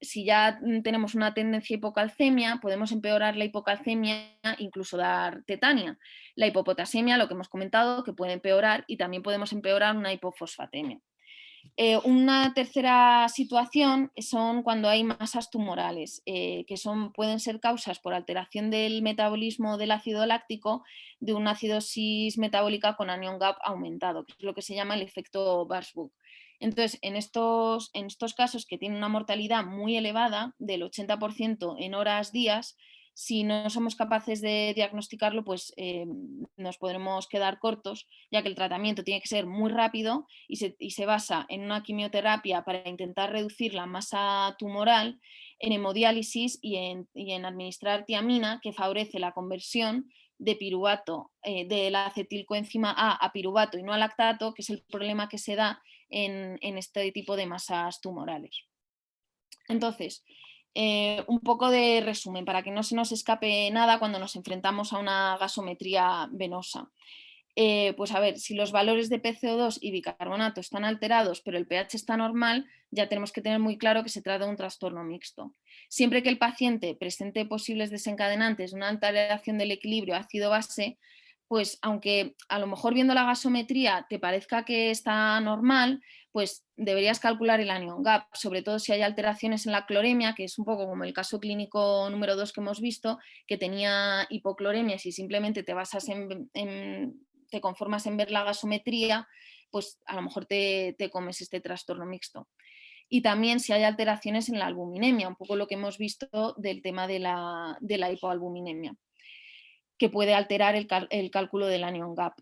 si ya tenemos una tendencia a hipocalcemia, podemos empeorar la hipocalcemia, incluso dar tetania. La hipopotasemia, lo que hemos comentado, que puede empeorar, y también podemos empeorar una hipofosfatemia. Una tercera situación son cuando hay masas tumorales, que pueden ser causas por alteración del metabolismo del ácido láctico de una acidosis metabólica con anion gap aumentado, que es lo que se llama el efecto Barsbook. Entonces, en estos casos que tienen una mortalidad muy elevada, del 80% en horas-días, si no somos capaces de diagnosticarlo, pues nos podremos quedar cortos, ya que el tratamiento tiene que ser muy rápido y se basa en una quimioterapia para intentar reducir la masa tumoral, en hemodiálisis y en administrar tiamina, que favorece la conversión de piruvato, de la acetilcoenzima A piruvato y no a lactato, que es el problema que se da en este tipo de masas tumorales. Entonces, un poco de resumen para que no se nos escape nada cuando nos enfrentamos a una gasometría venosa. Pues a ver, si los valores de PCO2 y bicarbonato están alterados pero el pH está normal, ya tenemos que tener muy claro que se trata de un trastorno mixto. Siempre que el paciente presente posibles desencadenantes de una alteración del equilibrio ácido-base, pues aunque a lo mejor viendo la gasometría te parezca que está normal, pues deberías calcular el anion gap, sobre todo si hay alteraciones en la cloremia, que es un poco como el caso clínico número 2 que hemos visto, que tenía hipocloremia. Si simplemente te basas te conformas en ver la gasometría, pues a lo mejor te comes este trastorno mixto. Y también si hay alteraciones en la albuminemia, un poco lo que hemos visto del tema de la hipoalbuminemia, que puede alterar el cálculo del anion gap.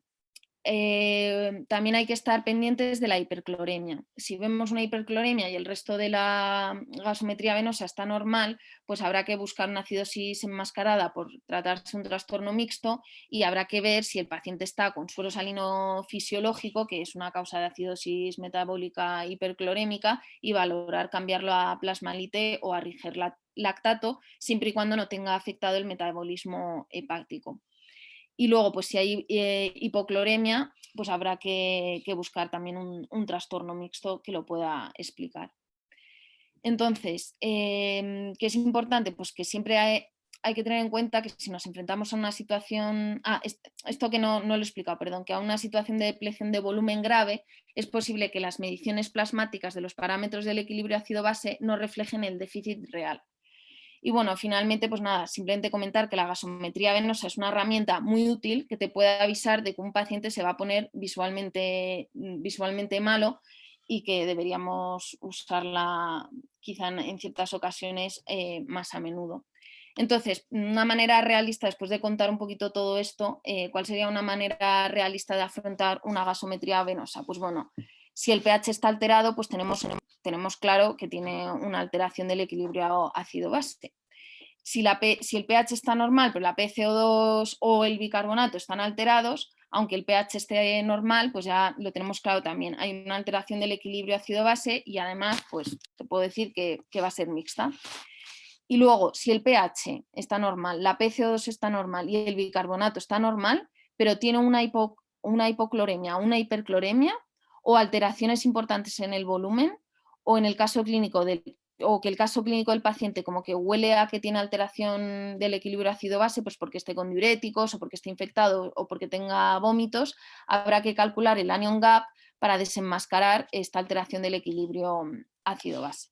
También hay que estar pendientes de la hipercloremia. Si vemos una hipercloremia y el resto de la gasometría venosa está normal, pues habrá que buscar una acidosis enmascarada por tratarse un trastorno mixto, y habrá que ver si el paciente está con suero salino fisiológico, que es una causa de acidosis metabólica hiperclorémica, y valorar cambiarlo a plasmalite o a riger lactato, siempre y cuando no tenga afectado el metabolismo hepático. Y luego, pues si hay hipocloremia, pues habrá que buscar también un trastorno mixto que lo pueda explicar. Entonces, ¿qué es importante? Pues que siempre hay que tener en cuenta que si nos enfrentamos a una situación, esto que no lo he explicado, perdón, que a una situación de depleción de volumen grave, es posible que las mediciones plasmáticas de los parámetros del equilibrio ácido-base no reflejen el déficit real. Y bueno, finalmente, pues nada, simplemente comentar que la gasometría venosa es una herramienta muy útil que te puede avisar de que un paciente se va a poner visualmente malo, y que deberíamos usarla quizá en ciertas ocasiones más a menudo. Entonces, una manera realista, después de contar un poquito todo esto, ¿cuál sería una manera realista de afrontar una gasometría venosa? Pues bueno, si el pH está alterado, pues tenemos claro que tiene una alteración del equilibrio ácido-base. Si el pH está normal, pero la PCO2 o el bicarbonato están alterados, aunque el pH esté normal, pues ya lo tenemos claro también. Hay una alteración del equilibrio ácido-base, y además, pues te puedo decir que va a ser mixta. Y luego, si el pH está normal, la PCO2 está normal y el bicarbonato está normal, pero tiene una hipocloremia, una hipercloremia o alteraciones importantes en el volumen, o en el caso clínico o que el caso clínico del paciente como que huele a que tiene alteración del equilibrio ácido-base, pues porque esté con diuréticos o porque esté infectado o porque tenga vómitos, habrá que calcular el anion gap para desenmascarar esta alteración del equilibrio ácido-base.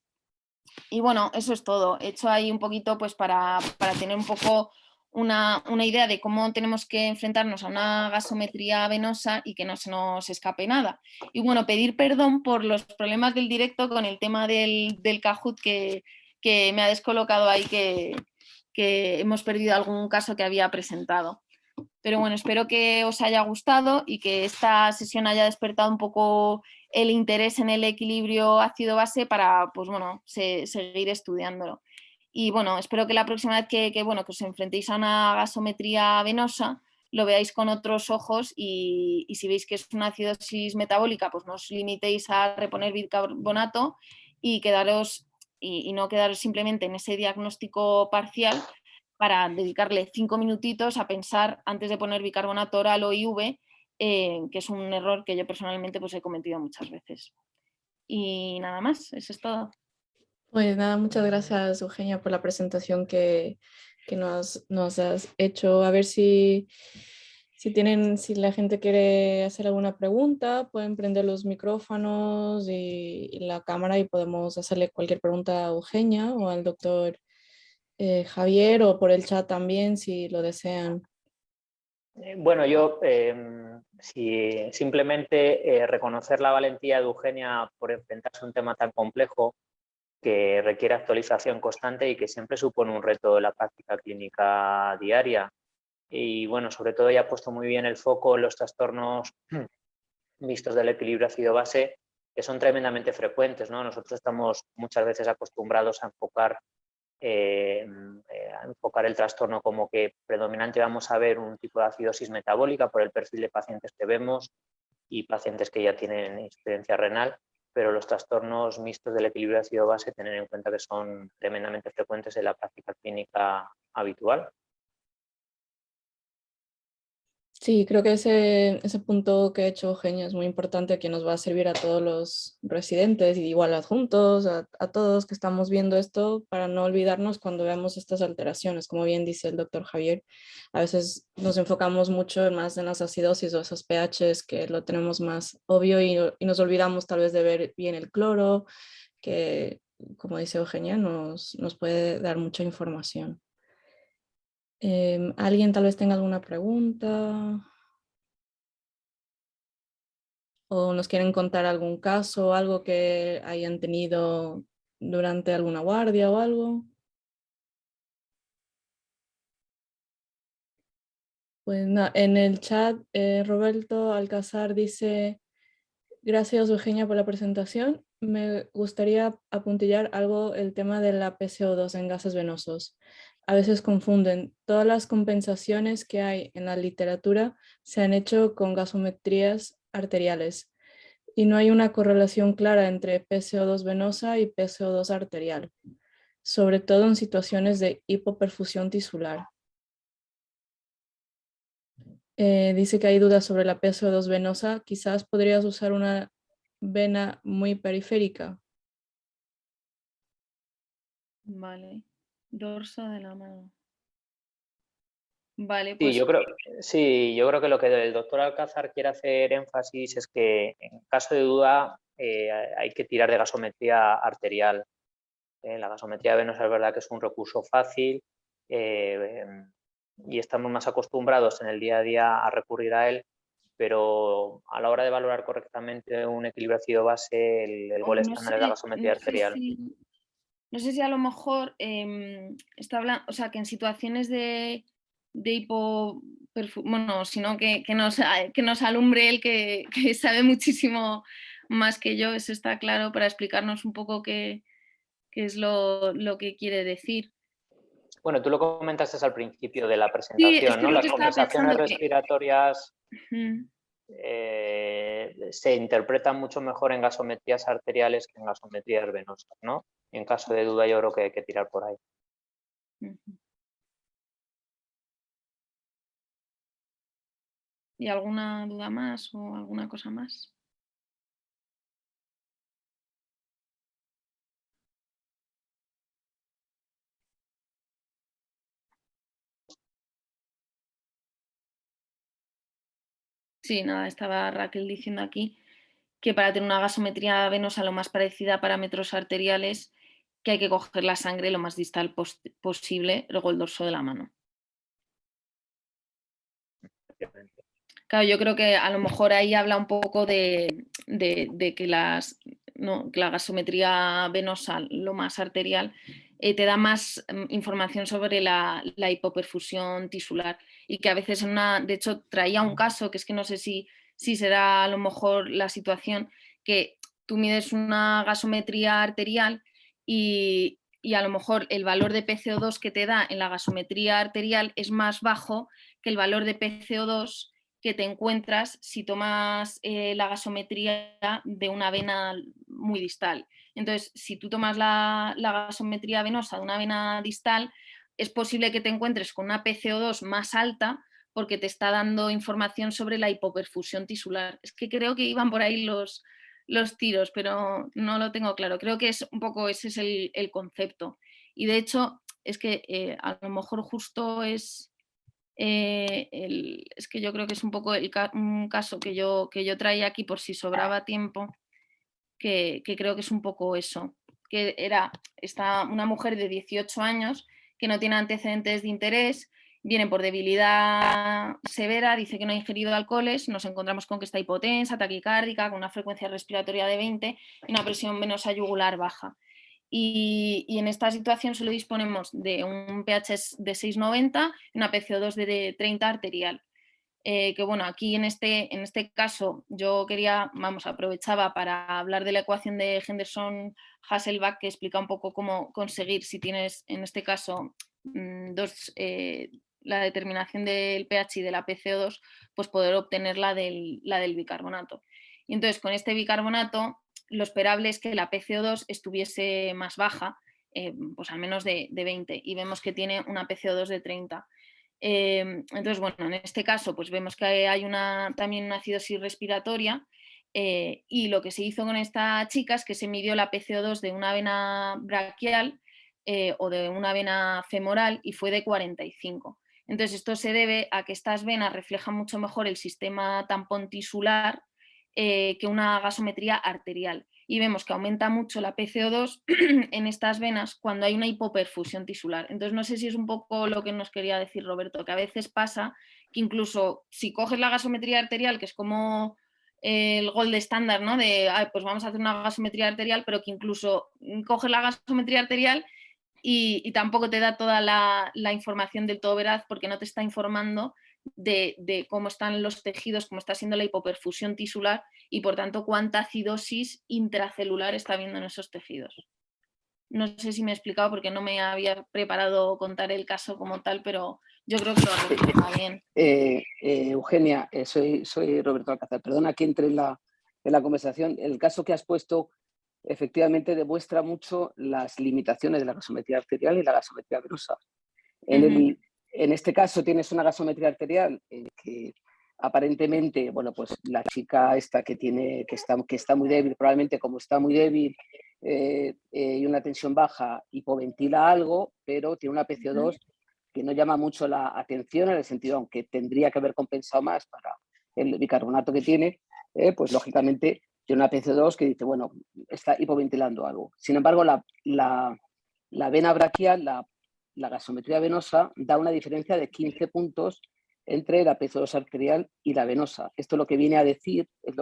Y bueno, eso es todo. He hecho ahí un poquito pues para tener un poco una idea de cómo tenemos que enfrentarnos a una gasometría venosa y que no se nos escape nada. Y bueno, pedir perdón por los problemas del directo con el tema del Kahoot que me ha descolocado ahí, que hemos perdido algún caso que había presentado. Pero bueno, espero que os haya gustado y que esta sesión haya despertado un poco el interés en el equilibrio ácido-base para, pues bueno, seguir estudiándolo. Y bueno, espero que la próxima vez que os enfrentéis a una gasometría venosa, lo veáis con otros ojos, y si veis que es una acidosis metabólica, pues no os limitéis a reponer bicarbonato y no quedaros simplemente en ese diagnóstico parcial, para dedicarle 5 minutitos a pensar antes de poner bicarbonato oral o IV, que es un error que yo personalmente pues he cometido muchas veces. Y nada más, eso es todo. Pues nada, muchas gracias, Eugenia, por la presentación que nos has hecho. A ver si la gente quiere hacer alguna pregunta, pueden prender los micrófonos y la cámara, y podemos hacerle cualquier pregunta a Eugenia o al doctor Javier, o por el chat también, si lo desean. Bueno, yo simplemente reconocer la valentía de Eugenia por enfrentarse a un tema tan complejo, que requiere actualización constante y que siempre supone un reto en la práctica clínica diaria. Y bueno, sobre todo ella ha puesto muy bien el foco en los trastornos mixtos del equilibrio ácido-base, que son tremendamente frecuentes, ¿no? Nosotros estamos muchas veces acostumbrados a enfocar el trastorno como que predominante vamos a ver un tipo de acidosis metabólica por el perfil de pacientes que vemos y pacientes que ya tienen insuficiencia renal, pero los trastornos mixtos del equilibrio ácido-base, tener en cuenta que son tremendamente frecuentes en la práctica clínica habitual. Sí, creo que ese punto que ha hecho Eugenia es muy importante, que nos va a servir a todos los residentes y igual adjuntos, a todos que estamos viendo esto, para no olvidarnos cuando veamos estas alteraciones. Como bien dice el doctor Javier, a veces nos enfocamos mucho más en las acidosis o esos pHs, que lo tenemos más obvio, y nos olvidamos tal vez de ver bien el cloro, que como dice Eugenia, nos puede dar mucha información. ¿Alguien tal vez tenga alguna pregunta? ¿O nos quieren contar algún caso, algo que hayan tenido durante alguna guardia o algo? Pues en el chat, Roberto Alcázar dice: gracias, Eugenia, por la presentación. Me gustaría apuntillar algo el tema de la PCO2 en gases venosos. A veces confunden. Todas las compensaciones que hay en la literatura se han hecho con gasometrías arteriales y no hay una correlación clara entre PCO2 venosa y PCO2 arterial, sobre todo en situaciones de hipoperfusión tisular. Dice que hay dudas sobre la PCO2 venosa. Quizás podrías usar una vena muy periférica. Vale, dorso de la mano. Vale, Sí, pues yo creo que lo que el doctor Alcázar quiere hacer énfasis es que en caso de duda hay que tirar de gasometría arterial. La gasometría venosa es verdad que es un recurso fácil y estamos más acostumbrados en el día a día a recurrir a él, pero a la hora de valorar correctamente un equilibrio ácido-base, el gol no estándar es la sé, gasometría arterial. no sé si a lo mejor está hablando, o sea, que en situaciones de bueno, sino que nos alumbre él, que sabe muchísimo más que yo, eso está claro, para explicarnos un poco qué es lo que quiere decir. Bueno, tú lo comentaste al principio de la Sí, es presentación, que ¿no? es lo Las que estaba compensaciones pensando que... respiratorias Mm, se interpretan mucho mejor en gasometrías arteriales que en gasometrías venosas, ¿no? En caso de duda yo creo que hay que tirar por ahí. ujú. ¿Y alguna duda más o alguna cosa más? Sí, nada, estaba Raquel diciendo aquí que para tener una gasometría venosa lo más parecida a parámetros arteriales, que hay que coger la sangre lo más distal posible, luego el dorso de la mano. Claro, yo creo que a lo mejor ahí habla un poco de que que la gasometría venosa, lo más arterial, te da más información sobre la hipoperfusión tisular y que a veces de hecho traía un caso que es que no sé si será a lo mejor la situación, que tú mides una gasometría arterial y a lo mejor el valor de PCO2 que te da en la gasometría arterial es más bajo que el valor de PCO2 que te encuentras si tomas la gasometría de una vena muy distal. Entonces, si tú tomas la gasometría venosa de una vena distal, es posible que te encuentres con una PCO2 más alta porque te está dando información sobre la hipoperfusión tisular. Es que creo que iban por ahí los tiros, pero no lo tengo claro. Creo que es un poco ese es el concepto. Y de hecho, es que a lo mejor justo es es que yo creo que es un poco un caso que yo traía aquí por si sobraba tiempo, que creo que es un poco eso, que era una mujer de 18 años que no tiene antecedentes de interés, viene por debilidad severa, dice que no ha ingerido alcoholes, nos encontramos con que está hipotensa, taquicárdica, con una frecuencia respiratoria de 20 y una presión venosa yugular baja. Y en esta situación solo disponemos de un pH de 6,90 y una PCO2 de 30 arterial. Que bueno, aquí en este caso yo aprovechaba para hablar de la ecuación de Henderson-Hasselbalch, que explica un poco cómo conseguir, si tienes en este caso la determinación del pH y de la PCO2, pues poder obtener la del bicarbonato. Y entonces con este bicarbonato lo esperable es que la PCO2 estuviese más baja, pues al menos de 20, y vemos que tiene una PCO2 de 30. Entonces, bueno, en este caso pues vemos que hay también una acidosis respiratoria, y lo que se hizo con esta chica es que se midió la PCO2 de una vena braquial o de una vena femoral y fue de 45. Entonces, esto se debe a que estas venas reflejan mucho mejor el sistema tampón tisular que una gasometría arterial. Y vemos que aumenta mucho la PCO2 en estas venas cuando hay una hipoperfusión tisular. Entonces, no sé si es un poco lo que nos quería decir Roberto, que a veces pasa que incluso si coges la gasometría arterial, que es como el gold estándar, ¿no? De, pues vamos a hacer una gasometría arterial, pero que incluso coges la gasometría arterial y tampoco te da toda la información del todo veraz, porque no te está informando de cómo están los tejidos, cómo está siendo la hipoperfusión tisular y por tanto cuánta acidosis intracelular está habiendo en esos tejidos. No sé si me he explicado porque no me había preparado contar el caso como tal, pero yo creo que lo refleja bien. Eugenia, soy Roberto Alcázar. Perdona que entre en la conversación. El caso que has puesto efectivamente demuestra mucho las limitaciones de la gasometría arterial y la gasometría venosa. En este caso tienes una gasometría arterial que aparentemente, bueno, pues la chica esta que está muy débil, probablemente como está muy débil y una tensión baja, hipoventila algo, pero tiene una PCO2 que no llama mucho la atención, en el sentido, aunque tendría que haber compensado más para el bicarbonato que tiene, pues lógicamente tiene una PCO2 que dice, bueno, está hipoventilando algo. Sin embargo, la vena braquial, la gasometría venosa, da una diferencia de 15 puntos entre la PCO2 arterial y la venosa. Esto lo que viene a decir es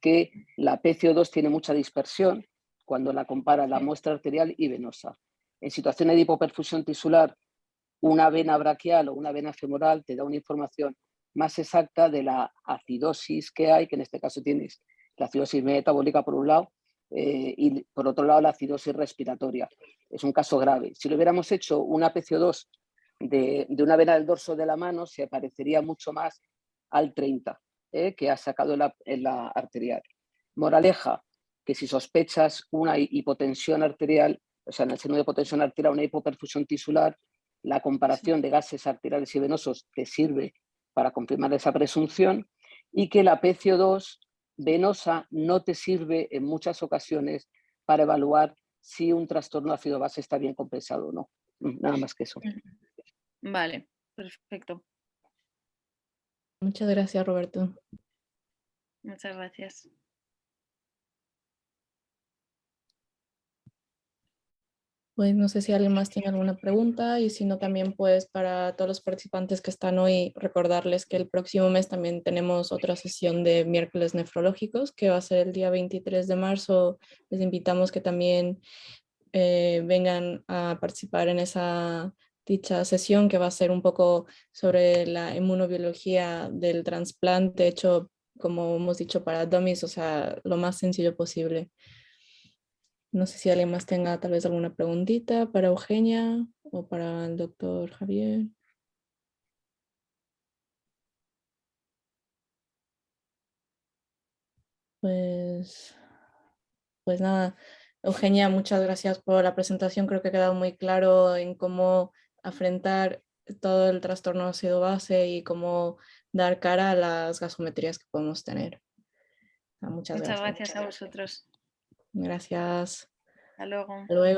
que la PCO2 tiene mucha dispersión cuando la compara la muestra arterial y venosa. En situaciones de hipoperfusión tisular, una vena braquial o una vena femoral te da una información más exacta de la acidosis que hay, que en este caso tienes la acidosis metabólica por un lado y por otro lado la acidosis respiratoria. Es un caso grave. Si lo hubiéramos hecho una PCO2 de una vena del dorso de la mano, se parecería mucho más al 30 que ha sacado en la arterial. Moraleja, que si sospechas una hipotensión arterial, o sea, en el seno de hipotensión arterial, una hipoperfusión tisular, la comparación de gases arteriales y venosos te sirve para confirmar esa presunción, y que la PCO2 venosa no te sirve en muchas ocasiones para evaluar si un trastorno ácido base está bien compensado o no. Nada más que eso. Vale, perfecto. Muchas gracias, Roberto. Muchas gracias. Pues no sé si alguien más tiene alguna pregunta, y si no, también pues para todos los participantes que están hoy, recordarles que el próximo mes también tenemos otra sesión de miércoles nefrológicos, que va a ser el día 23 de marzo. Les invitamos que también vengan a participar en dicha sesión, que va a ser un poco sobre la inmunobiología del trasplante hecho, como hemos dicho, para dummies, o sea, lo más sencillo posible. No sé si alguien más tenga tal vez alguna preguntita para Eugenia o para el doctor Javier. Pues nada, Eugenia, muchas gracias por la presentación. Creo que ha quedado muy claro en cómo afrontar todo el trastorno ácido base y cómo dar cara a las gasometrías que podemos tener. Muchas Muchas gracias. gracias a vosotros. Gracias. Hasta luego. Hasta luego.